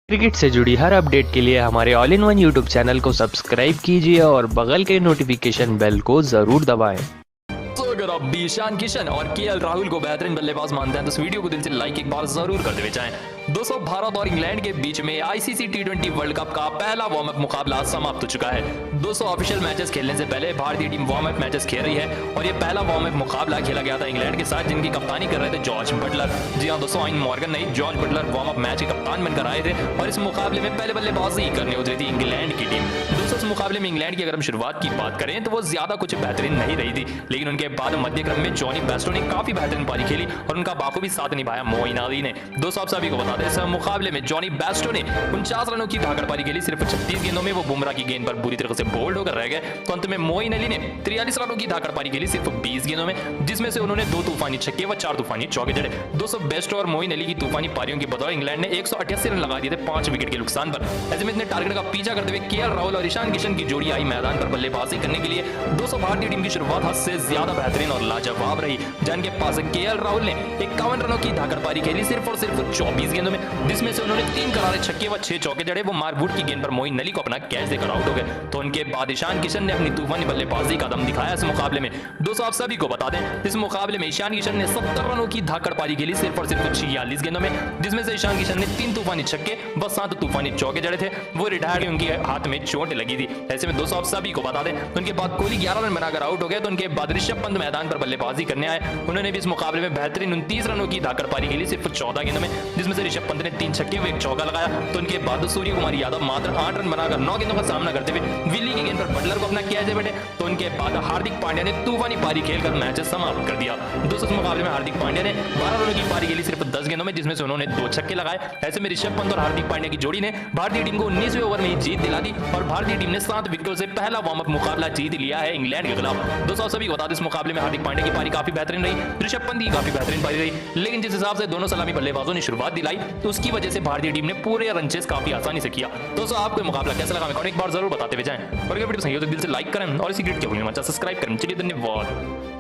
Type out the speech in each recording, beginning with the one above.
Cricket से जुड़ी हर update के लिए हमारे all in one YouTube channel को सब्सक्राइब कीजिए और बगल के नोटिफिकेशन बेल को जरूर दबाएं। तो अगर आप भी ईशान किशन और केएल राहुल को बेहतरीन बल्लेबाज मानते हैं तो इस वीडियो को दिल से लाइक एक बार जरूर कर देवे जाएं। दोस्तों, भारत और इंग्लैंड के बीच में आईसीसी टी20 वर्ल्ड कप का पहला वार्म अप मुकाबला समाप्त हो चुका है। दोस्तों, ऑफिशियल मैचेस खेलने से पहले भारतीय टीम वार्म अप मैचेस खेल रही है और ये पहला वार्म अप मुकाबला खेला गया था इंग्लैंड के साथ, जिनकी कप्तानी कर रहे थे जॉर्ज बटलर। जी हाँ दोस्तों, आइन मॉर्गन नहीं, George Buttler warm up match के कप्तान बनकर आए थे और इस मुकाबले में पहले बल्लेबाजी करने उतरी थी इंग्लैंड की टीम। दोस्तों, इस मुकाबले में इंग्लैंड की अगर हम शुरुआत की बात करें तो वो ज्यादा कुछ बेहतरीन नहीं रही थी, लेकिन उनके बाद मध्य क्रम में जॉनी बेस्टो ने काफी बेहतरीन पारी खेली और उनका बाखूबी साथ निभाया मोइन अली ने। दोस्तों, आप सभी को बता दें, इस मुकाबले में जॉनी बेस्टो ने 49 रनों की धाकड़ पारी खेली। सिर्फ 36 गेंदों में वो बुमराह की गेंद पर बुरी तरह से बोल्ड होकर रह गए। तो अंत में मोइन अली ने 43 रनों की धाकड़ पारी खेली सिर्फ 20 गेंदों में, जिसमें से उन्होंने 2 तूफानी छक्के व 4 तूफानी चौके जड़े। दोस्तों, बेस्टो और मोइन अली की तूफानी पारियों की बदौलत इंग्लैंड ने 188 रन लगा दिए थे 5 विकेट के नुकसान पर। ऐसे में इतने टारगेट का पीछा करते हुए केएल राहुल और ईशान किशन की जोड़ी आई मैदान पर बल्लेबाजी करने के लिए। दोस्तों, भारतीय टीम की शुरुआत हद से ज्यादा बेहतरीन और लाजवाब रही, जिनके पास केएल राहुल ने 51 रनों की धाकड़ पारी खेली सिर्फ और सिर्फ 24 गेंदों में, जिसमें से उन्होंने 3 करारे छक्के व 6 चौके जड़े। वो मार्वुड की गेंद पर मोइन अली को अपना कैच देकर आउट हो गए। तो उनके बाद ईशान किशन ने अपनी तूफानी बल्लेबाजी का दम दिखाया इस मुकाबले में। दोस्तों, आप सभी को बता दें, इस मुकाबले में ईशान किशन ने 70 रनों की धाकड़ पारी खेली सिर्फ और सिर्फ 46 गेंदों में, जिसमें से ईशान किशन ने 3 तूफानी छक्के व 7 तूफानी चौके जड़े थे। वो रिटायर, उनके हाथ में चोट लगी थी। ऐसे में दोस्तों, आप सभी को बता दें, उनके बाद कोहली 11 रन बनाकर आउट हो गए। तो उनके बाद ऋषभ पंत मैदान पर बल्लेबाजी करने आए। उन्होंने भी इस मुकाबले में बेहतरीन 29 रनों की धाकड़ पारी खेली सिर्फ 14 गेंदों में, जिसमें से ऋषभ पंत ने 3 छक्के व 1 चौका लगाया। तो उनके बाद सूर्य कुमार यादव मात्र 8 रन बनाकर 9 गेंदों का सामना करते हुए विली की गेंद पर बटलर को अपना कैच दे बैठे। तो उनके बाद हार्दिक पांड्या ने तूफानी पारी खेलकर मैच समाप्त कर दिया। दोस्तों, इस मुकाबले में हार्दिक पांड्या ने 12 रनों की पारी खेली सिर्फ 10 गेंदों में, जिसमें से उन्होंने 2 छक्के लगाए। ऐसे में ऋषभ पंत और हार्दिक पांड्या की जोड़ी ने भारतीय टीम को 19वें ओवर में ही जीत दिला दी और भारतीय टीम ने 7 विकेटों से पहला वार्म अप मुकाबला जीत लिया है इंग्लैंड के खिलाफ। दोस्तों, सभी बता दें, इस मुकाबले में हार्दिक पांड्या की पारी काफी बेहतरीन रही, ऋषभ पंत की काफी बेहतरीन पारी रही, लेकिन जिस हिसाब से दोनों सलामी बल्लेबाजों ने शुरुआत दिलाई तो उसकी वजह से भारतीय टीम ने पूरे रन चेस काफी आसानी से किया। दोस्तों, आपको मुकाबला कैसा लगा कमेंट एक बार जरूर बताते हुए जाएं और अगर वीडियो सही हो तो दिल से लाइक करें और इसी क्रिकेट के भूलने मत सब्सक्राइब करें। चलिए, धन्यवाद।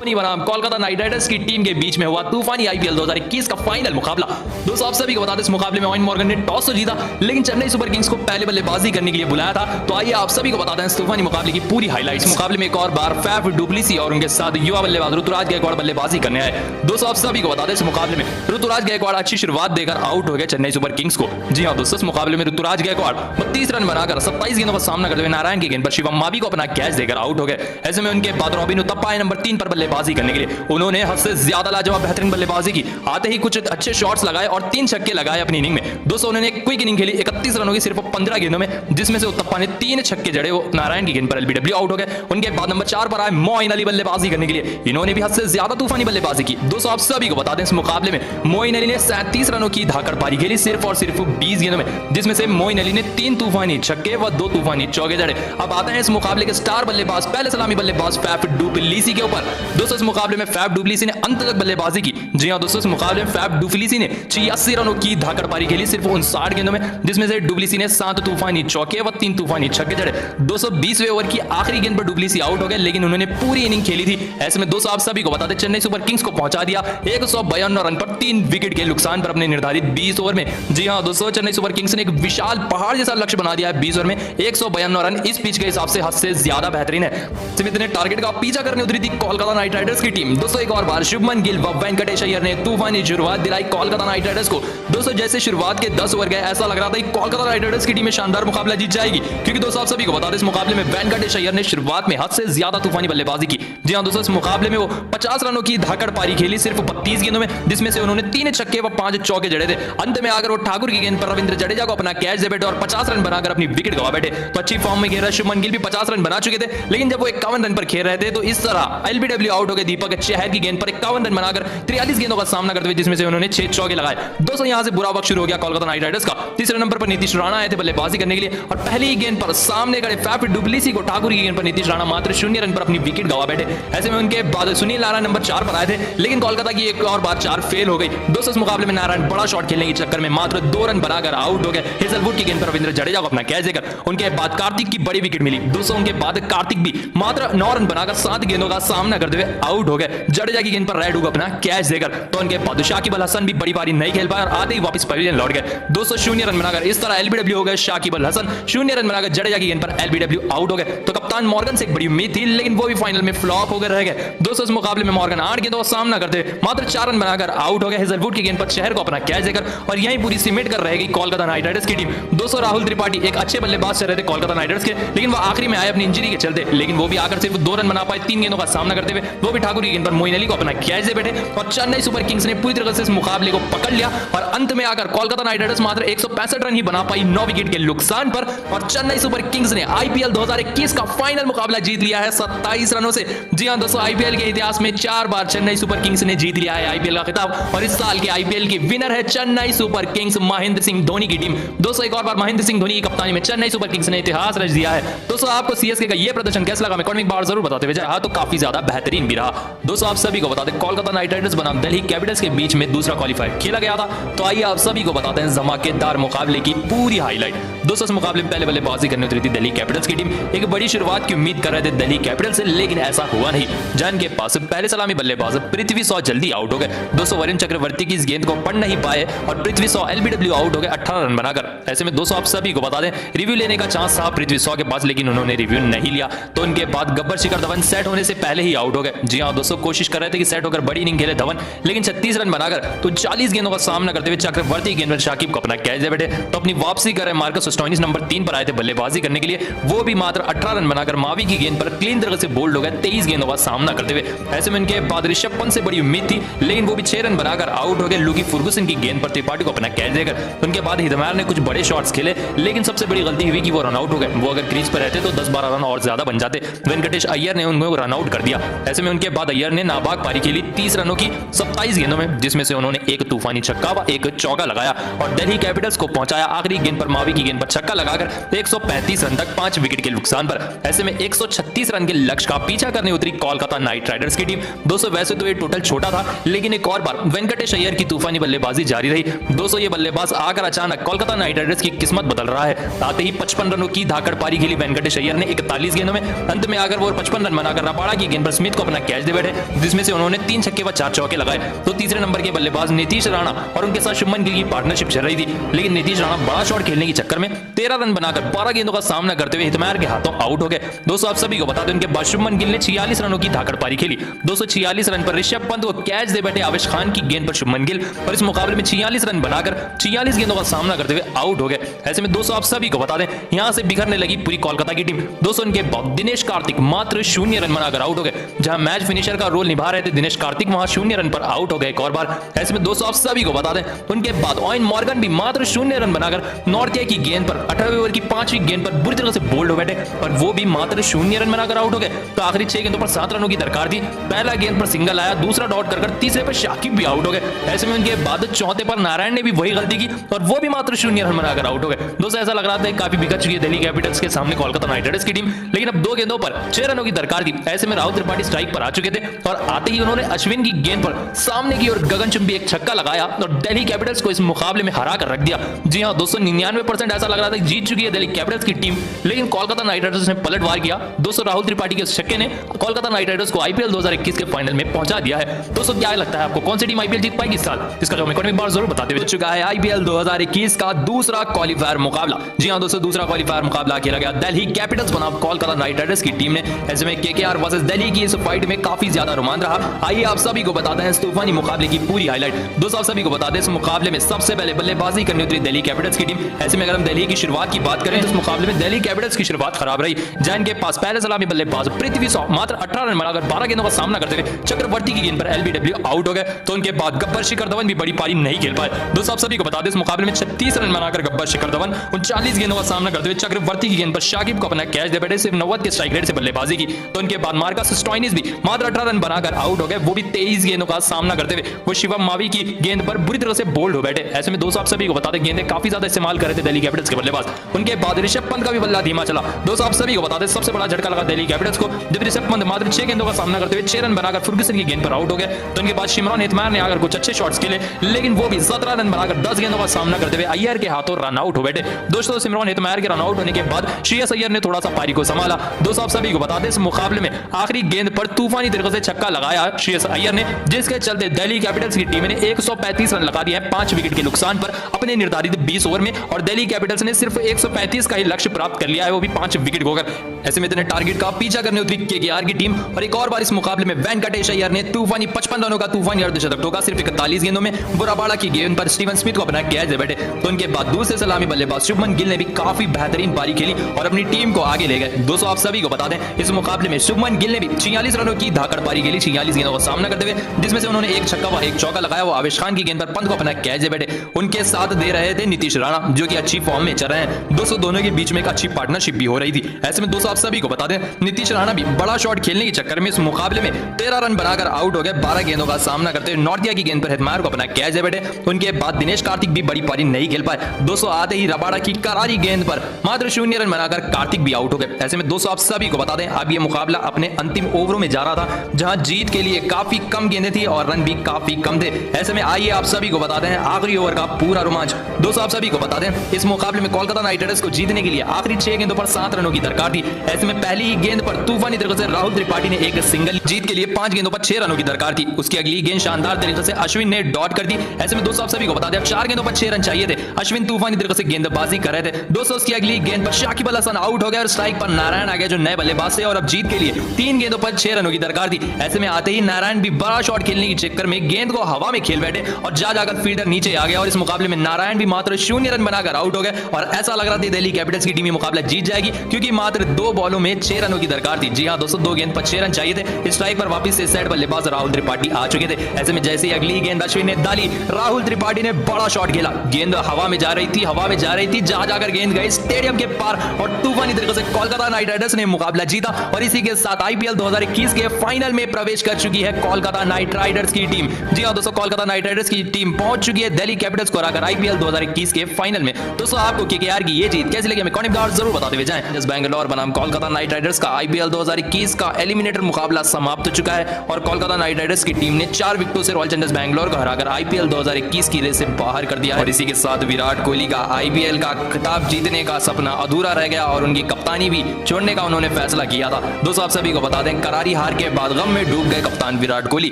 बनाम कोलकाता नाइट राइडर्स की टीम के बीच में हुआ तूफानी आईपीएल 2021 का फाइनल मुकाबला। दोस्तों, आप सभी को बता दें, इस मुकाबले में आइन मॉर्गन ने टॉस तो जीता, लेकिन चेन्नई सुपर किंग्स को पहले बल्लेबाजी करने के लिए बुलाया था। तो आइए आप सभी को बताते हैं इस तूफानी मुकाबले की पूरी हाइलाइट्स। मुकाबले में एक और बार फैफ डुप्लेसी और उनके साथ युवा बल्लेबाज ऋतुराज गायकवाड़ बल्लेबाजी करने आए। दोस्तों, आप सभी को बता दें, इस मुकाबले में ऋतुराज गायकवाड़ अच्छी शुरुआत देकर आउट हो गए चेन्नई सुपर किंग्स को। जी हां दोस्तों, इस मुकाबले में ऋतुराज गायकवाड़ 32 रन बनाकर 27 गेंदों का सामना करते हुए नारायण की गेंद पर शिवम मावी को अपना कैच देकर आउट हो गए। ऐसे में उनके बाद रॉबिन उथप्पा नंबर 3 पर बल्लेबाजी करने के लिए। उन्होंने हद से ज्यादा लाजवाब बेहतरीन बल्लेबाजी की, आते ही कुछ अच्छे शॉट्स लगाए और 3 छक्के लगाए अपनी इनिंग में। दोस्तों, उन्होंने एक क्विक इनिंग खेली 31 रनों की सिर्फ 15 गेंदों में, जिसमें से उथप्पा ने 3 छक्के जड़े। वो नारायण की गेंद पर एलबीडब्ल्यू आउट हो गए। उनके बाद नंबर 4 पर आए मोइन अली बल्लेबाजी करने के लिए। इन्होंने भी हद से ज्यादा तूफानी बल्लेबाजी की। दोस्तों, आप सभी को बता दें, इस मुकाबले में मोइन अली ने 37 रनों की धाकड़ पारी खेली सिर्फ और सिर्फ 20 गेंदों में, जिसमें से मोइन अली ने 3 तूफानी छक्के व 2 तूफानी चौके जड़े। अब आते हैं इस मुकाबले के स्टार बल्लेबाज, पहले सलामी बल्लेबाज फैफ डुप्लेसी के ऊपर। दोस्तों, इस मुकाबले में फैफ डुप्लेसी ने अंत तक बल्लेबाजी की। जी हां दोस्तों, इस मुकाबले में फैफ डुप्लेसी ने 86 रनों की धाकड़ पारी खेली सिर्फ 59 गेंदों में, जिसमें से डुप्लेसी ने 7 तूफानी चौके व 3 तूफानी छक्के जड़े। 220वें ओवर की आखिरी गेंद पर डुप्लेसी आउट हो गए, लेकिन उन्होंने पूरी इनिंग खेली थी। ऐसे में दोस्तों, आप सभी को बता दें, चेन्नई सुपर किंग्स को पहुंचा दिया 152 रन पर 3 विकेट के नुकसान पर अपने निर्धारित 20 ओवर में। जी हां दोस्तों, चेन्नई सुपर किंग्स ने एक विशाल पहाड़ जैसा लक्ष्य बना दिया है 20 ओवर में 152 रन। इस पिच के हिसाब से हद से ज्यादा बेहतरीन है। इतने टारगेट का पीछा करने उतरी थी कोलकाता नाइट राइडर्स की टीम। दोस्तों, एक और बार शुभमन गिल व वेंकटेश अय्यर ने तूफानी शुरुआत दिलाई कोलकाता नाइट राइडर्स को। दोस्तों, जैसे शुरुआत के 10 ओवर गए, ऐसा लग रहा था कि कोलकाता नाइट राइडर्स की टीम में शानदार मुकाबला जीत जाएगी, क्योंकि दोस्तों, आप सभी को बता दें, इस मुकाबले में वेंकटेश अय्यर ने शुरुआत में हद से ज्यादा तूफानी बल्लेबाजी की। जी हां दोस्तों, इस मुकाबले में वो 50 रनों की धाकड़ पारी खेली सिर्फ 32 गेंदों में, जिसमें से उन्होंने 3 छक्के व 5 चौके जड़े थे। अंत में आकर वो ठाकुर की गेंद पर रविंद्र जडेजा को अपना कैच दे बैठे और 50 रन बनाकर अपनी विकेट गवा बैठे। तो अच्छी फॉर्म में खेल रहा शुभमन गिल भी 50 रन बना चुके थे, लेकिन जब वो 51 रन पर खेल रहे थे तो इस तरह एलबीडब्ल्यू आउट हो गए दीपक चहर की गेंद पर 51 रन बनाकर 43 गेंदों का सामना करते हुए, जिसमें से उन्होंने 6 चौके लगाए। दोस्तों, यहां से बुरा वक्त शुरू हो गया कोलकाता नाइट राइडर्स का। तीसरे नंबर पर नीतीश राणा आए थे बल्लेबाजी करने के लिए और पहली ही गेंद पर सामने खड़े फैफ डुप्लेसी को ठाकुर की गेंद पर नीतीश राणा मात्र 0 रन पर अपनी विकेट गवा बैठे। ऐसे में उनके बाद सुनील नारायण नंबर 4 पर आए थे, लेकिन कोलकाता की एक और बार 4 फेल हो गई गई। दोस्तों इस मुकाबले में नारायण बड़ा शॉट खेलने के चक्कर में मात्र 2 रन बनाकर आउट हो गए। हेजलवुड की गेंद पर रविंद्र जडेजा को अपना कैच देकर उनके बाद कार्तिक की बड़ी विकेट मिली। दोस्तों उनके बाद कार्तिक भी मात्र 9 रन बनाकर 7 गेंदों का सामना करते हुए आउट हो गए। जडेजा की गेंद पर रेड हुक अपना कैच देकर तो उनके बाद शाकिब अल हसन भी बड़ी पारी नहीं खेल पाए और आते ही वापस पवेलियन लौट गए। दोस्तों 0 रन बनाकर इस तरह एलबीडब्ल्यू हो गए शाकिब अल हसन। 0 रन बनाकर जडेजा की गेंद पर एलबीडब्ल्यू आउट हो गए। तो कप्तान मॉर्गन से एक बड़ी उम्मीद थी, लेकिन वो भी फाइनल में फ्लॉप होकर रह गए। दोस्तों इस मुकाबले में मॉर्गन 8 गेंदों का सामना करते हुए मात्र 4 रन बनाकर आउट हो गए। हेजलवुड की गेंद पर शहर को अपना कैच देकर और यहीं पूरी सीमेंट कर रहेगी कोलकाता नाइट राइडर्स की टीम। दोस्तों राहुल त्रिपाठी एक अच्छे बल्लेबाज चल रहे थे कोलकाता नाइट राइडर्स के, लेकिन वो आखिरी में आए अपनी इंजरी के चलते, लेकिन वो भी आकर सिर्फ 2 रन बना पाए 3 गेंदों का सामना करते हुए। वो भी ठाकुर की गेंद पर मोइन अली को अपना कैच दे बैठे और चेन्नई सुपर किंग्स ने पूरी तरह से इस मुकाबले को पकड़ लिया और अंत में आकर कोलकाता नाइट राइडर्स मात्र 165 रन ही बना पाई 9 विकेट के नुकसान पर और चेन्नई सुपर किंग्स ने आईपीएल 2021 का फाइनल मुकाबला जीत लिया है 27 रनों से। जी हां दोस्तों, आईपीएल के इतिहास में 4 बार चेन्नई सुपर किंग्स ने जीत लिया है आईपीएल का खिताब और इस साल के आईपीएल की विनर है चेन्नई सुपर किंग्स महेंद्र सिंह धोनी की टीम। दोस्तों एक और बार महेंद्र सिंह धोनी की कप्तानी में चेन्नई सुपर किंग्स ने इतिहास रच दिया है। दोस्तों आपको सीएसके का ये प्रदर्शन कैसा लगा, कमेंट में जरूर बताते हुए जाए। तो काफी ज्यादा बेहतरीन भी रहा। दोस्तों आप सभी को बता दें कोलकाता नाइट राइडर्स बनाम दिल्ली कैपिटल्स के बीच में दूसरा क्वालिफायर खेला गया था। तो आइए आप सभी को बताते हैं धमाकेदार मुकाबले की पूरी हाईलाइट। दोस्तों इस मुकाबले में पहले बल्लेबाजी करने उतरी थी दिल्ली कैपिटल्स की टीम। एक बड़ी शुरुआत की उम्मीद कर रहे थे दिल्ली कैपिटल्स से, लेकिन ऐसा हुआ नहीं। जैन के पास पहले सलामी बल्लेबाज पृथ्वी शॉ जल्दी आउट हो गए। दोस्तों वरुण चक्रवर्ती की इस गेंद को पढ़ नहीं पाए और पृथ्वी शॉ एलबीडब्ल्यू आउट हो गए 18 रन बनाकर। ऐसे में दोस्तों आप सभी को बता दें रिव्यू लेने का चांस था पृथ्वी शॉ के पास, लेकिन उन्होंने रिव्यू नहीं लिया। तो उनके बाद गब्बर शिखर धवन सेट होने से पहले ही आउट हो गए। जी हां दोस्तों, कोशिश कर रहे थे कि सेट होकर बड़ी इनिंग खेले धवन, लेकिन 36 रन बनाकर तो 40 गेंदों का सामना करते हुए चक्रवर्ती गेंद पर शाकिब को अपना कैच दे बैठे। तो अपनी वापसी कर रहे मार्कस स्टोइनिस नंबर 3 पर आए थे बल्लेबाजी करने के लिए। वो भी मात्र 18 रन बनाकर मावी की गेंद पर क्लीन तरह से बोल्ड हो गए 23 गेंदों का सामना करते हुए। ऐसे में उनके बाद ऋषभ पंत से बड़ी उम्मीद थी, लेकिन वो भी 6 रन बनाकर आउट हो गए लुकी फर्गुसन की गेंद पर त्रिपाठी को अपना कैच देकर। उनके बाद हिदमायर ने कुछ बड़े शॉट्स खेले, लेकिन सबसे बड़ी गलती हुई कि वो रन आउट हो गए। वो अगर क्रीज पर रहते तो 10-12 रन और ज्यादा बन जाते। वेंकटेश अय्यर ने उनको रन आउट कर दिया। ऐसे में उनके बाद अय्यर ने नाबाग पारी खेली 30 रनों की 27 गेंदों में, जिसमें से उन्होंने एक तूफानी छक्का व एक चौका लगाया और दिल्ली कैपिटल्स को पहुंचाया आखिरी गेंद पर मावी की गेंद पर छक्का लगाकर 135 रन तक 5 विकेट के नुकसान पर। ऐसे में 136 रन के लक्ष्य का पीछा करने उतरी कोलकाता नाइट राइडर्स की टीम। दोस्तों वैसे तो ये टोटल छोटा था, लेकिन एक और बार वेंकटेश अय्यर की तूफानी बल्लेबाजी जारी रही। दोस्तों ये बल्लेबाज आकर अचानक कोलकाता नाइट राइडर्स की किस्मत बदल रहा है। आते ही 55 रनों की धाकड़ पारी खेली वेंकटेश अय्यर ने 41 गेंदों में। अंत में आकर वो 55 रन बनाकर रबाड़ा की गेंद पर स्मिथ को अपना कैच दे बैठे, जिसमें से उन्होंने 3 छक्के व 4 चौके लगाए। तो तीसरे नंबर के बल्लेबाज नीतीश राणा और उनके साथ शुभमन गिल की पार्टनरशिप चल रही थी, लेकिन नीतीश राणा बड़ा शॉट खेलने के चक्कर में 13 रन बनाकर 12 गेंदों का सामना करते हुए हितमायर के हाथों आउट हो गए। दोस्तों आप सभी को बता दें उनके बाद शुभमन गिल ने 46 रनों की धाकड़ पारी खेली। 246 रन पर ऋषभ पंत को कैच दे बैठे आवेश खान की गेंद पर शुभमन गिल और इस मुकाबले में 46 रन बनाकर 46 गेंदों का सामना करते हुए आउट हो गए। ऐसे में दोस्तों आप सभी को बता दें यहां से बिखरने लगी पूरी कोलकाता की टीम। दोस्तों उनके बाद दिनेश कार्तिक मात्र 0 रन बनाकर आउट हो गए। जहां मैच फिनिशर का रोल निभा रहे थे दिनेश कार्तिक, वहां 0 रन पर आउट हो गए एक और बार। ऐसे में दोस्तों आप सभी को बता दें उनके बाद ओवेन मॉर्गन भी मात्र 0 रन बनाकर नॉर्थिया की गेंद पर 18वें ओवर की 5वीं गेंद पर बुरी तरह से बोल्ड हो बैठे और वो भी मात्र 0 रन बनाकर आउट हो गए। तो आखिरी 6 गेंदों पर 7 रनों की दरकार थी। पहला गेंद पर सिंगल आया, दूसरा डॉट कर तीसरे पर शाकिब भी आउट हो गए। ऐसे में उनके बाद चौथे पर नारायण ने भी वही गलती की और वो भी मात्र 0 रन बनाकर आउट हो गए। दोस्तों ऐसा लग रहा था काफी बिगड़ चुकी है दिल्ली कैपिटल्स के सामने कोलकाता नाइट राइडर्स की टीम, लेकिन अब 2 गेंदों पर 6 रनों की दरकार थी। ऐसे में राहुल त्रिपाठी स्ट्राइक पर आ चुके थे और आते ही उन्होंने अश्विन की गेंद पर सामने की ओर गगनचुंबी एक छक्का लगाया और दिल्ली कैपिटल्स को इस मुकाबले में हरा कर रख दिया। जी हां दोस्तों 99% ऐसा लग रहा था कि जीत चुकी है दिल्ली कैपिटल्स की टीम, लेकिन कोलकाता नाइट राइडर्स ने पलटवार किया। दोस्तों राहुल त्रिपाठी के छक्के ने कोलकाता नाइट राइडर्स को आईपीएल 2021 के फाइनल में पहुंचा दिया है। दोस्तों क्या लगता है आपको कौन सी टीम आईपीएल जीत पाएगी इस साल? इसका जवाब कमेंट में एक बार जरूर बताते हुए। चुका है आईपीएल 2021 का दूसरा क्वालीफायर मुकाबला। जी हां दोस्तों दूसरा क्वालीफायर मुकाबला खेला गया दिल्ली कैपिटल्स बनाम कोलकाता नाइट राइडर्स की टीम ने। ऐसे में केकेआर वर्सेस दिल्ली की इस फाइट में काफी ज्यादा रोमांच रहा। आइए आप सभी को बताते हैं इस तूफानी मुकाबले की पूरी हाईलाइट। दोस्तों आप सभी को बता दें इस मुकाबले में सबसे पहले बल्लेबाजी करने उतरी दिल्ली कैपिटल्स की टीम। ऐसे में अगर हम दिल्ली की शुरुआत की बात करें तो इस मुकाबले में दिल्ली कैपिटल्स की शुरुआत खराब रही। जैन के पास पहले सलामी बल्लेबाज पृथ्वी शॉ मात्र 18 रन बनाकर 12 गेंदों का सामना करते हुए चक्रवर्ती की गेंद पर एलबीडब्ल्यू आउट हो गए। तो उनके बाद गब्बर शिखर धवन भी बड़ी पारी नहीं खेल पाए। दोस्तों आप सभी को बता दें इस मुकाबले में 36 रन बनाकर गब्बर शिखर धवन 39 गेंदों का सामना करते हुए चक्रवर्ती की गेंद पर शाकिब को अपना कैच दे बैठे, सिर्फ 90 के स्ट्राइक रेट से बल्लेबाजी की। तो उनके बाद मार्कस स्टोइनिस भी मात्र 18 रन बनाकर आउट हो गए, वो भी 23 गेंदों का सामना करते हुए वो शिवम मावी की गेंद पर बुरी तरह से बोल्ड हो बैठे। ऐसे में दोस्तों आप सभी को बता दें गेंदें काफी ज्यादा इस्तेमाल कर रहे थे दिल्ली कैपिटल्स के बल्लेबाज। उनके बाद ऋषभ पंत का भी बल्ला धीमा चला। दोस्तों आप सभी को बता दें सबसे बड़ा झटका लगा दिल्ली कैपिटल्स को जब ऋषभ पंत मात्र 6 गेंदों का सामना करते हुए 6 रन बनाकर फर्गुसन की गेंद पर आउट हो गए। तो उनके बाद शिमरॉन हितमायर ने आकर कुछ अच्छे शॉट्स खेले, लेकिन वो भी 17 रन बनाकर 10 गेंदों का सामना करते हुए अय्यर के हाथों रन आउट हो बैठे। दोस्तों सिमरन हेतमायर के रन आउट होने के बाद श्रेयस अय्यर ने थोड़ा सा पारी को संभाला। दोस्तों आप सभी को बता दें इस मुकाबले में आखिरी गेंद पर तूफानी तरीके से छक्का लगाया श्रेयस अय्यर ने, जिसके चलते दिल्ली कैपिटल्स की टीम ने 135 रन लगा दिए हैं 5 विकेट के नुकसान पर अपने निर्धारित 20 ओवर में, और दिल्ली कैपिटल्स ने सिर्फ 135 का ही लक्ष्य प्राप्त कर लिया है, वो भी 5 विकेट खोकर। ऐसे में इतने टारगेट का पीछा करने उतरी केकेआर की टीम, और एक और बार इस मुकाबले में वेंकटेश अय्यर ने तूफानी 55 रनों का तूफानी अर्धशतक ठोका सिर्फ 41 गेंदों में। बुराबाड़ा की गेंद पर स्टीवन स्मिथ को अपना कैच दे बैठे, तो उनके बाद दूसरे सलामी बल्लेबाज शुभमन गिल ने भी काफी बेहतरीन पारी खेली और अपनी टीम को आगे ले गए। दोस्तों आप सभी को बता दें इस मुकाबले में शुभमन गिल ने भी 46 रनों की धाकड़ पारी खेली 46 गेंदों का सामना करते हुए, जिसमें से उन्होंने एक छक्का व एक चौका लगाया। वो आवेश खान की गेंद पर पंत को अपना कैच दे बैठे। उनके साथ दे रहे थे नीतीश राणा, जो कि अच्छी फॉर्म में चल रहे हैं। दोस्तों दोनों के बीच में एक अच्छी पार्टनरशिप भी हो रही थी। ऐसे में दोस्तों आप सभी को बता दें नीतीश राणा भी बड़ा शॉट खेलने के चक्कर में इस मुकाबले में 13 रन बनाकर आउट हो गए 12 गेंदों का सामना करते हुए। नॉर्थिया की गेंद पर हेतमायर को अपना कैच दे बैठे। उनके बाद दिनेश कार्तिक भी बड़ी पारी नहीं खेल पाए। दोस्तों आते ही रबाड़ा की करारी गेंद पर मात्र 0 रन बनाकर कार्तिक भी आउट हो गए। ऐसे में दोस्तों आप सभी को बता दें अब ये मुकाबला अपने अंतिम ओवरों में जा रहा था, जहां जीत के लिए काफी कम गेंदें थी और रन भी काफी कम थे। ऐसे में आइए आप सभी को बता दें आखिरी ओवर का पूरा रोमांच। दोस्तों आप सभी को बता दें इस मुकाबले में कोलकाता नाइट राइडर्स को जीतने के लिए आखिरी 6 गेंदों पर 7 रनों की दरकार थी। ऐसे में पहली ही गेंद पर तूफानी तरीके से राहुल त्रिपाठी ने एक सिंगल, जीत के लिए 5 गेंदों पर 6 रनों की दरकार थी। उसकी अगली गेंद शानदार तरीके से अश्विन ने डॉट कर दी। ऐसे में दोस्तों आप सभी को बता दें 4 गेंदों पर 6 रन चाहिए थे। अश्विन तूफानी तरीके से गेंदबाजी कर रहे थे। दोस्तों उसकी अगली गेंद पर शाकिब अल हसन आउट हो गया और स्ट्राइक पर नारायण आ गया जो नए बल्लेबाज थे, और अब जीत के लिए 3 गेंदों पर 6 रनों की दरकार थी। ऐसे में आते ही नारायण भी बड़ा शॉट खेलने के चक्कर में गेंद को हवा में खेल बैठे और जाकर फील्डर नीचे आ गया, और इस मुकाबले में नारायण भी मात्र 0 रन बनाकर आउट हो गए। और ऐसा लग रहा था दिल्ली कैपिटल्स की टीम ये मुकाबला जीत जाएगी, क्योंकि मात्र 2 बॉलों में 6 रनों की दरकार थी। जी हां दोस्तों 2 गेंद पर 6 रन चाहिए थे। स्ट्राइक पर वापस से सेट बल्लेबाज राहुल त्रिपाठी आ चुके थे। ऐसे में जैसे ही अगली गेंद अश्विन ने डाली, राहुल त्रिपाठी ने बड़ा शॉट खेला। गेंद हवा में जा रही थी, जहां जाकर गेंद गई स्टेडियम के पार, और तूफानी तरीके से कोलकाता नाइट राइडर्स ने मुकाबला जीता। और इसी के साथ आईपीएल 2021 के फाइनल में प्रवेश कर चुकी है कोलकाता नाइट राइडर्स की टीम। जी हां दोस्तों कोलकाता नाइट राइडर्स की टीम पहुंच चुकी है दिल्ली कैपिटल्स को हराकर आईपीएल 2021 के फाइनल में। दोस्तों आपको केकेआर की ये जीत कैसी लगी हमें कमेंट में जरूर बताते हुए जाएं। जस बैंगलोर बनाम कोलकाता नाइट राइडर्स का आईपीएल 2021 का एलिमिनेटर मुकाबला समाप्त हो चुका है, और कोलकाता नाइट राइडर्स की टीम ने 4 विकेटों से रॉयल चैलेंजर्स बैंगलोर को हराकर आईपीएल 2021 की रेस से बाहर कर दिया है। और इसी के साथ विराट कोहली का आईपीएल का खिताब जीतने का सपना अधूरा रह गया, और उनकी कप्तानी भी छोड़ने का उन्होंने फैसला किया था। दोस्तों आप सभी को बता दें करारी हार के बाद गम में डूब गए कप्तान विराट कोहली,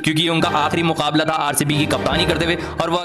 क्योंकि उनका आखिरी मुकाबला था आरसीबी की कप्तानी करते हुए, और वह